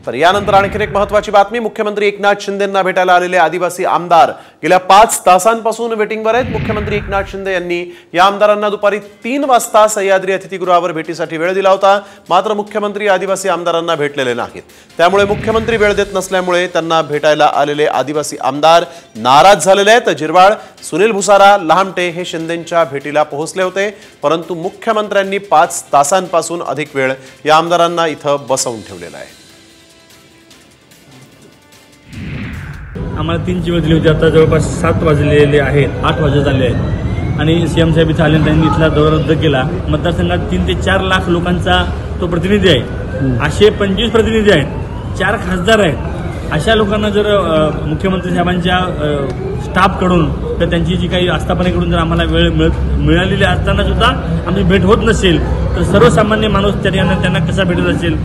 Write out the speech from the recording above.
तर यानंतर आणखी एक महत्त्वाची बातमी, मुख्यमंत्री एकनाथ शिंदेंना भेटायला आलेले आदिवासी आमदार गेल्या 5 तासांपासून वेटिंगवर आहेत। मुख्यमंत्री एकनाथ शिंदे यांनी या आमदारांना दुपारी 3 वाजता सह्याद्री अतिथीगृहावर भेटीसाठी वेळ दिला होता, मात्र मुख्यमंत्री आदिवासी आमदारांना भेटलेले नाहीत। त्यामुळे मुख्यमंत्री वेळ देत नसल्यामुळे त्यांना भेटायला आलेले आदिवासी आमदार नाराज झालेले आहेत। जिरवाळ, सुनील भुसारा, लहामटे हे शिंदेंच्या भेटीला पोहोचले होते, परंतु मुख्यमंत्र्यांनी 5 तासांपासून अधिक वेळ या आमदारांना इथं बसवून ठेवलेला आहे। आम्हाला 3ची वेळ दिली होती, आता जवळपास 7 वाजलेले आहेत, 8 वाजत आले आहेत आणि सीएम साहेब इथं आले, त्यांनी इथला दौरा रद्द केला। मतदारसंघात 3 ते 4 लाख लोकांचा तो प्रतिनिधी आहे, असे 25 प्रतिनिधी आहेत, 4 खासदार आहेत। अशा लोकांना जर मुख्यमंत्री साहेबांच्या स्टाफकडून तर त्यांची जी काही आस्थापनेकडून जर आम्हाला वेळ मिळालेली असताना सुद्धा आमची भेट होत नसेल तर सर्वसामान्य माणूस त्यांना कसा भेटत असेल।